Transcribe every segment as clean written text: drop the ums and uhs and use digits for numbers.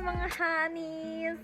mga honeys!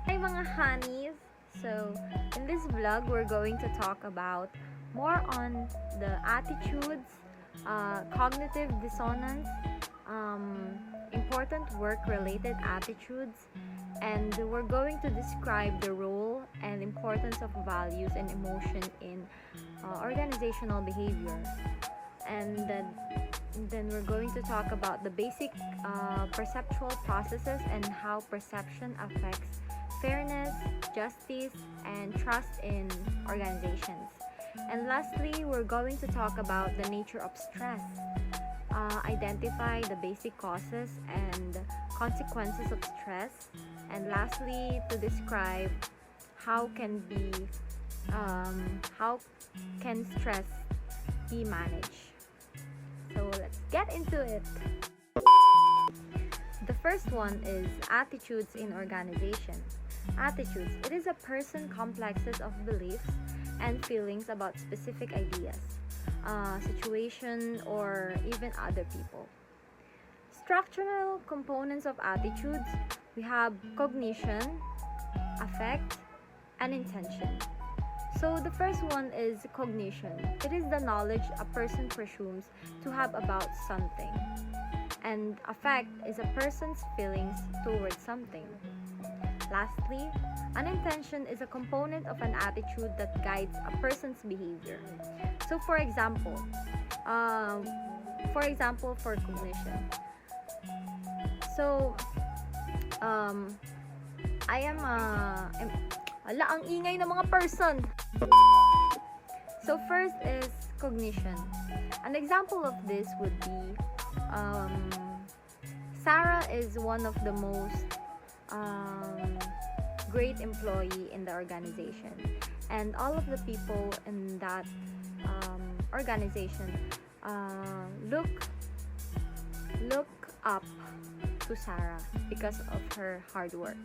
Hi mga honeys! So, in this vlog, we're going to talk about more on the attitudes, cognitive dissonance, important work-related attitudes, and we're going to describe the role and importance of values and emotion in organizational behavior. And then we're going to talk about the basic perceptual processes and how perception affects fairness, justice, and trust in organizations. And lastly, we're going to talk about the nature of stress, identify the basic causes and consequences of stress, and lastly, to describe how can stress be managed. So let's get into it. The first one is attitudes in organization. Attitudes. It is a person complexes of beliefs and feelings about specific ideas, situation, or even other people. Structural components of attitudes, we have cognition, affect, and intention. So the first one is cognition. It is the knowledge a person presumes to have about something. And affect is a person's feelings towards something. Lastly, an intention is a component of an attitude that guides a person's behavior. So for example, for cognition. So, I am ala, ang ingay ng mga person. So first is cognition. An example of this would be Sarah is one of the most great employee in the organization, and all of the people in that organization look up to Sarah because of her hard work.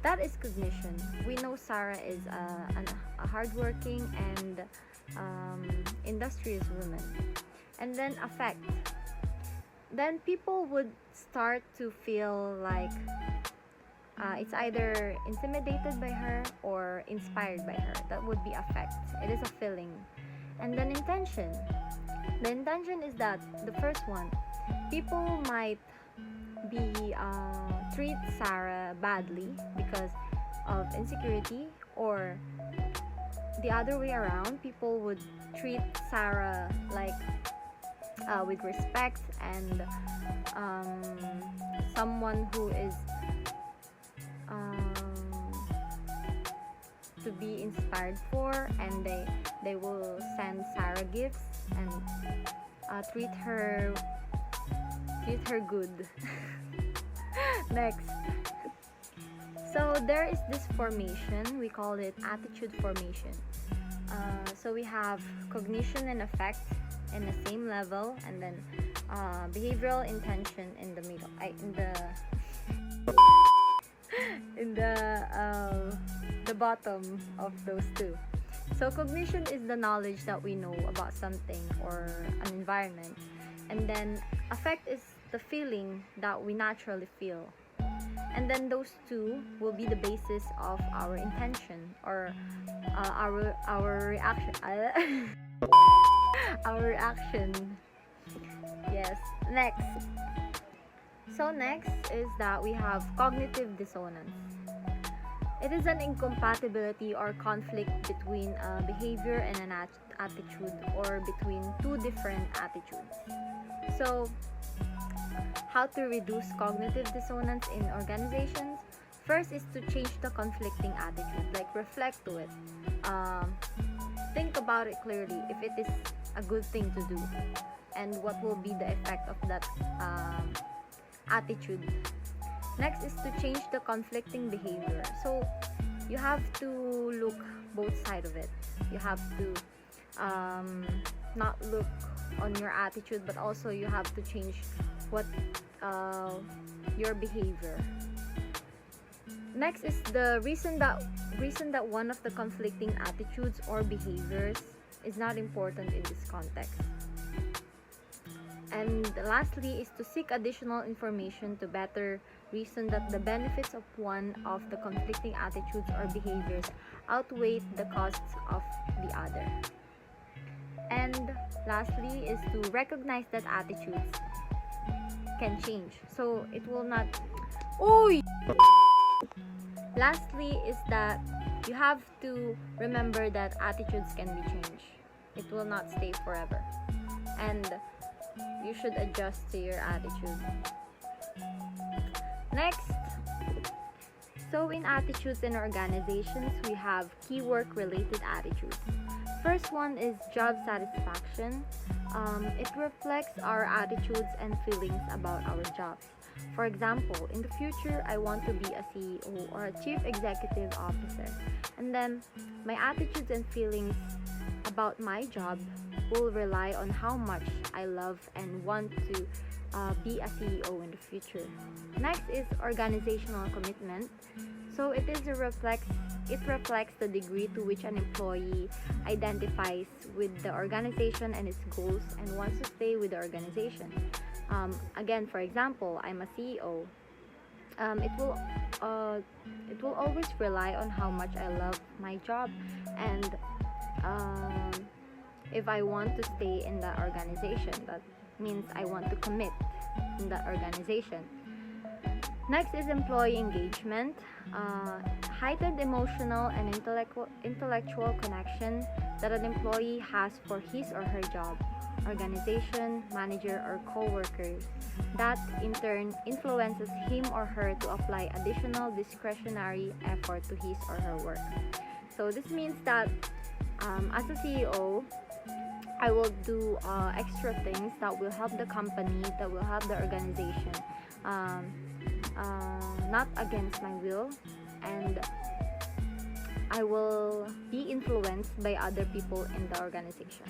That is cognition. We know Sarah is a hardworking and industrious woman. And then affect. Then people would start to feel like it's either intimidated by her or inspired by her. That would be affect. It is a feeling. And then intention. The intention is that the first one, people might treat Sarah badly because of insecurity, or the other way around, people would treat Sarah like with respect and someone who is to be inspired for, and they will send Sarah gifts and treat her good. Next, so there is this formation, we call it attitude formation. So we have cognition and affect in the same level, and then behavioral intention in the middle, in the bottom of those two. So cognition is the knowledge that we know about something or an environment, and then affect is the feeling that we naturally feel. And then those two will be the basis of our intention or our reaction. Our reaction. Yes. Next. So next is that we have cognitive dissonance. It is an incompatibility or conflict between a behavior and an attitude, or between two different attitudes. So, how to reduce cognitive dissonance in organizations? First is to change the conflicting attitude, like reflect to it. Think about it clearly if it is a good thing to do, and what will be the effect of that attitude. Next is to change the conflicting behavior. So you have to look both sides of it. You have to not look on your attitude, but also you have to change what your behavior. Next is the reason that one of the conflicting attitudes or behaviors is not important in this context. And lastly is to seek additional information to better reason that the benefits of one of the conflicting attitudes or behaviors outweigh the costs of the other. And lastly is to recognize that attitudes can change. So it will not. Lastly is that you have to remember that attitudes can be changed. It will not stay forever. And you should adjust to your attitude. Next, so in attitudes in organizations, we have key work related attitudes. First one is job satisfaction. It reflects our attitudes and feelings about our jobs. For example, in the future, I want to be a CEO or a chief executive officer. And then my attitudes and feelings about my job will rely on how much I love and want to be a CEO in the future. Next is organizational commitment. So it reflects the degree to which an employee identifies with the organization and its goals and wants to stay with the organization. Again, for example, I'm a CEO. It will always rely on how much I love my job and if I want to stay in that organization. That means I want to commit in that organization. Next is employee engagement. Heightened emotional and intellectual connection that an employee has for his or her job, organization, manager, or co-workers. That in turn influences him or her to apply additional discretionary effort to his or her work. So this means that as a CEO, I will do extra things that will help the company, that will help the organization, not against my will, and I will be influenced by other people in the organization,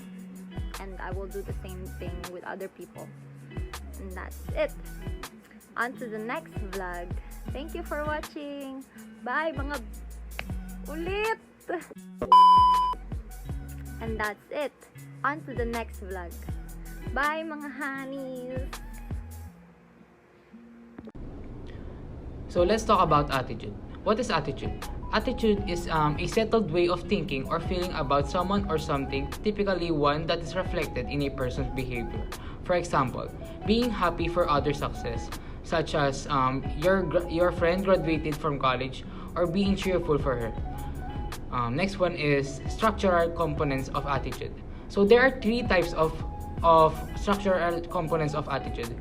and I will do the same thing with other people. And that's it. On to the next vlog. Thank you for watching. Bye mga ulit. And that's it. On to the next vlog. Bye mga honeys. So let's talk about attitude. What is attitude? Attitude is a settled way of thinking or feeling about someone or something, typically one that is reflected in a person's behavior. For example, being happy for other success, such as your friend graduated from college, or being cheerful for her. Next one is structural components of attitude. So there are three types of structural components of attitude.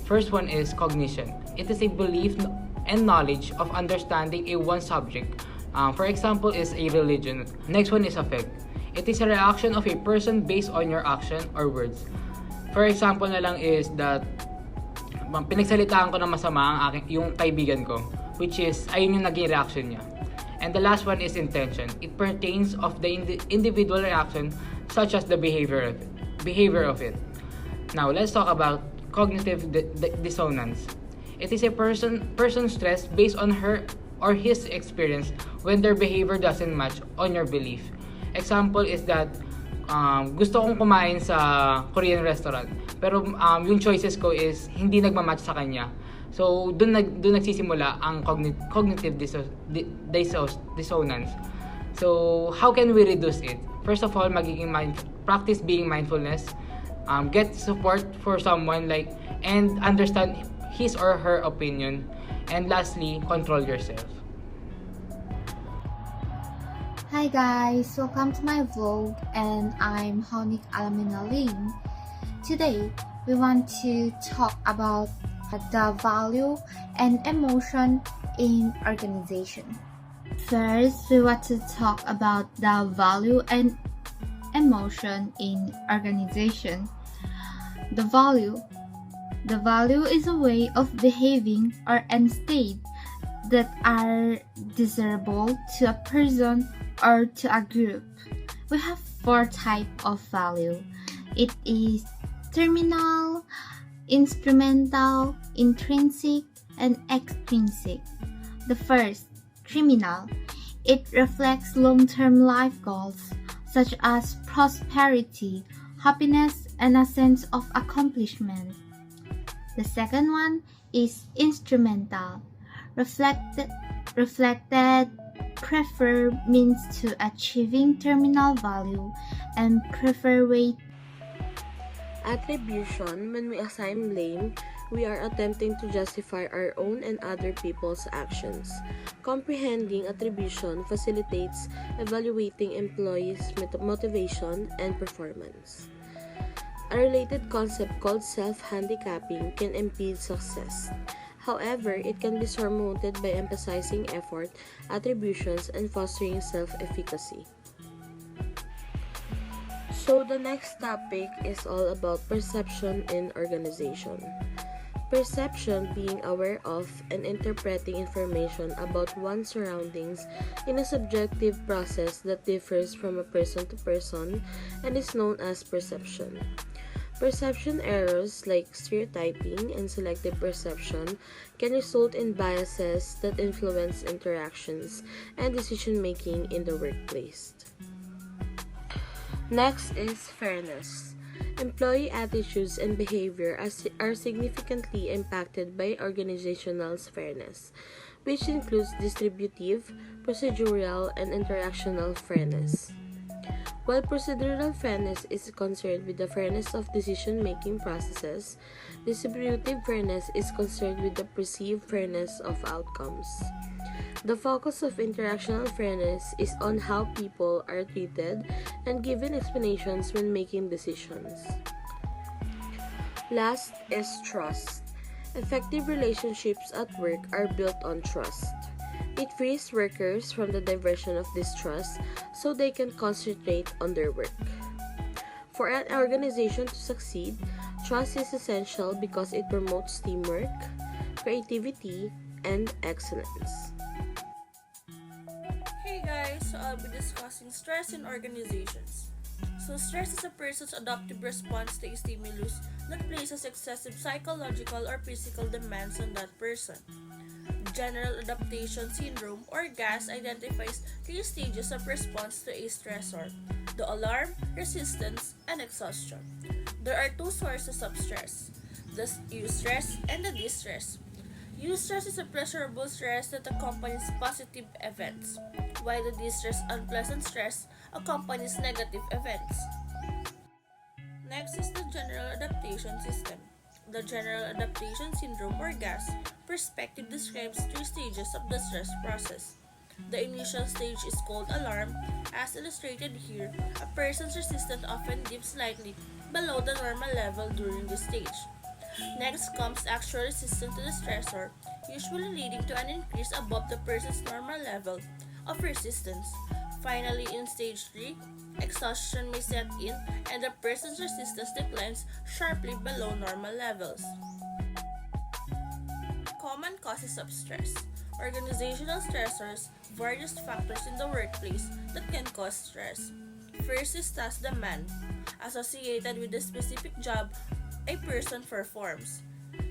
First one is cognition. It is a belief and knowledge of understanding a one subject. For example, is a religion. Next one is affect. It is a reaction of a person based on your action or words. For example na lang is that pinagsalitaan ko na masama yung kaibigan ko, which is ayun yung naging reaction niya. And the last one is intention. It pertains of the individual reaction, such as the behavior of it. Now let's talk about cognitive dissonance. It is a person stress based on her or his experience when their behavior doesn't match on your belief. Example is that gusto kong kumain sa Korean restaurant, pero yung choices ko is hindi nagmamatch sa kanya. So doon nagsisimula ang cognitive dissonance. So how can we reduce it? First of all, practice being mindfulness, get support for someone and understand his or her opinion, and lastly, control yourself. Hi guys, welcome to my vlog, and I'm Honik Alaminaling. Today, we want to talk about the value and emotion in organization. First, we want to talk about the value and emotion in organization. The value is a way of behaving or a state that are desirable to a person or to a group. We have 4 types of value. It is terminal, instrumental, intrinsic, and extrinsic. The first, terminal. It reflects long-term life goals such as prosperity, happiness, and a sense of accomplishment. The second one is instrumental. Reflected prefer means to achieving terminal value and prefer weight. Attribution, when we assign blame, we are attempting to justify our own and other people's actions. Comprehending attribution facilitates evaluating employees' motivation and performance. A related concept called self-handicapping can impede success. However, it can be surmounted by emphasizing effort, attributions, and fostering self-efficacy. So the next topic is all about perception in organization. Perception, being aware of and interpreting information about one's surroundings in a subjective process that differs from a person to person and is known as perception. Perception errors like stereotyping and selective perception can result in biases that influence interactions and decision making in the workplace. Next is fairness. Employee attitudes and behavior are significantly impacted by organizational fairness, which includes distributive, procedural, and interactional fairness. While procedural fairness is concerned with the fairness of decision-making processes, distributive fairness is concerned with the perceived fairness of outcomes. The focus of interactional fairness is on how people are treated and given explanations when making decisions. Last is trust. Effective relationships at work are built on trust. It frees workers from the diversion of distrust so they can concentrate on their work. For an organization to succeed, trust is essential because it promotes teamwork, creativity, and excellence. Hey guys, so I'll be discussing stress in organizations. So stress is a person's adaptive response to a stimulus that places excessive psychological or physical demands on that person. General Adaptation Syndrome or GAS identifies three stages of response to a stressor: the alarm, resistance, and exhaustion. There are two sources of stress: the eustress and the distress. Eustress is a pleasurable stress that accompanies positive events, while the distress, unpleasant stress, accompanies negative events. Next is the General Adaptation System. The General Adaptation Syndrome or GAS perspective describes three stages of the stress process. The initial stage is called alarm. As illustrated here, a person's resistance often dips slightly below the normal level during this stage. Next comes actual resistance to the stressor, usually leading to an increase above the person's normal level of resistance. Finally, in stage 3, exhaustion may set in and the person's resistance declines sharply below normal levels. Common causes of stress. Organizational stressors, various factors in the workplace that can cause stress. First is task demand, associated with the specific job a person performs.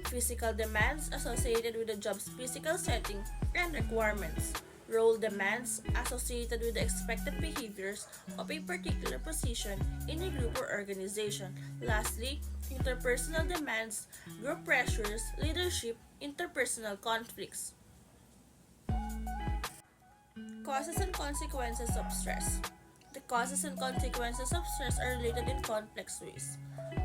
Physical demands associated with the job's physical setting and requirements. Role demands associated with the expected behaviors of a particular position in a group or organization. Lastly, interpersonal demands, group pressures, leadership, interpersonal conflicts. Causes and consequences of stress. The causes and consequences of stress are related in complex ways.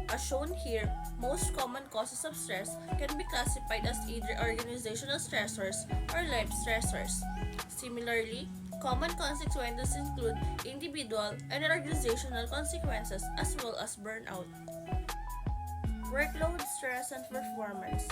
As shown here, most common causes of stress can be classified as either organizational stressors or life stressors. Similarly, common consequences include individual and organizational consequences as well as burnout. Workload, stress, and performance.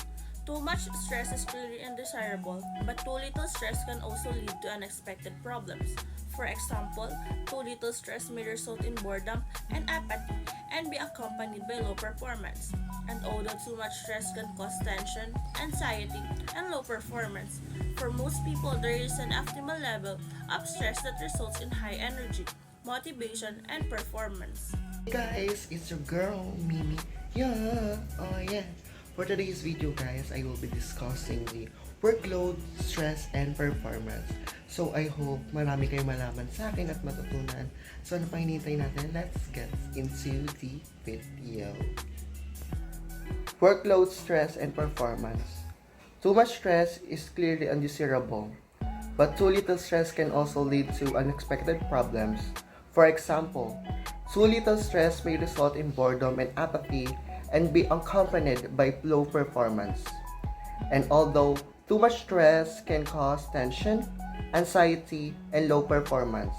Too much stress is clearly undesirable, but too little stress can also lead to unexpected problems. For example, too little stress may result in boredom and apathy and be accompanied by low performance. And although too much stress can cause tension, anxiety, and low performance, for most people there is an optimal level of stress that results in high energy, motivation, and performance. Hey guys, it's your girl Mimi. Yeah. For today's video guys, I will be discussing the workload, stress, and performance. So I hope marami kayong malaman sa akin at matutunan. So ano pang hinihintay natin? Let's get into the video. Workload, stress, and performance. Too much stress is clearly undesirable, but too little stress can also lead to unexpected problems. For example, too little stress may result in boredom and apathy and be accompanied by low performance. And although too much stress can cause tension, anxiety, and low performance,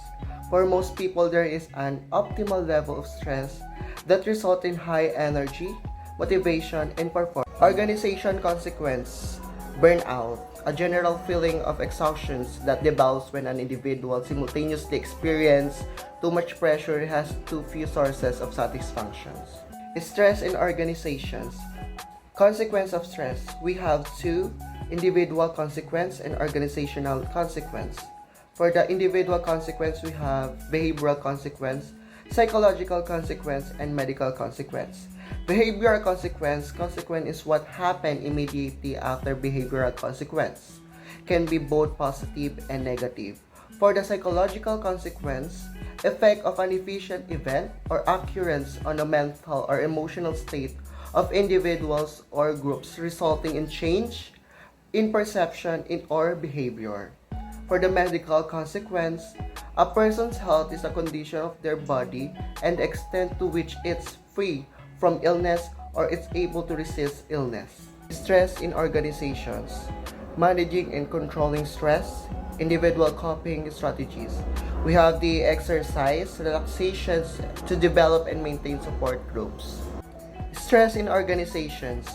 for most people there is an optimal level of stress that results in high energy, motivation, and performance. Organization consequence, burnout, a general feeling of exhaustion that develops when an individual simultaneously experiences too much pressure, has too few sources of satisfactions. Stress in organizations. Consequence of stress. We have two: individual consequence and organizational consequence. For the individual consequence, we have behavioral consequence, psychological consequence, and medical consequence. Behavioral consequence is what happened immediately after behavioral consequence. Can be both positive and negative. For the psychological consequence, effect of an efficient event or occurrence on a mental or emotional state of individuals or groups, resulting in change in perception in or behavior. For the medical consequence, a person's health is a condition of their body and the extent to which it's free from illness or it's able to resist illness. Stress in organizations. Managing and controlling stress. Individual coping strategies. We have the exercise, relaxations to develop and maintain support groups. Stress in organizations.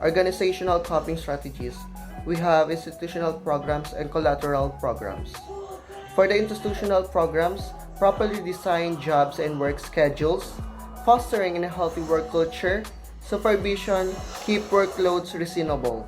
Organizational coping strategies. We have institutional programs and collateral programs. For the institutional programs, properly designed jobs and work schedules, fostering a healthy work culture, supervision, keep workloads reasonable.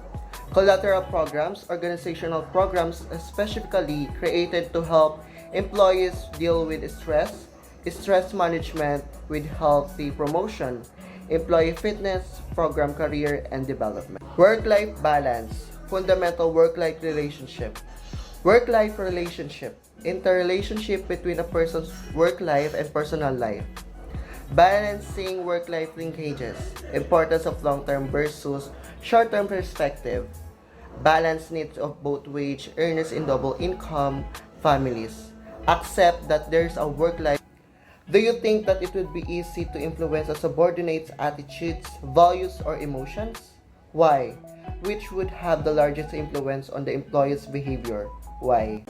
Collateral programs, organizational programs specifically created to help employees deal with stress, stress management with healthy promotion, employee fitness, program career and development. Work-life balance. Fundamental work-life relationship. Work-life relationship. Interrelationship between a person's work life and personal life. Balancing work-life linkages. Importance of long-term versus short-term perspective. Balance needs of both wage earners in double income families. Accept that there's a work-life. Do you think that it would be easy to influence a subordinate's attitudes, values, or emotions? Why? Which would have the largest influence on the employee's behavior? Why?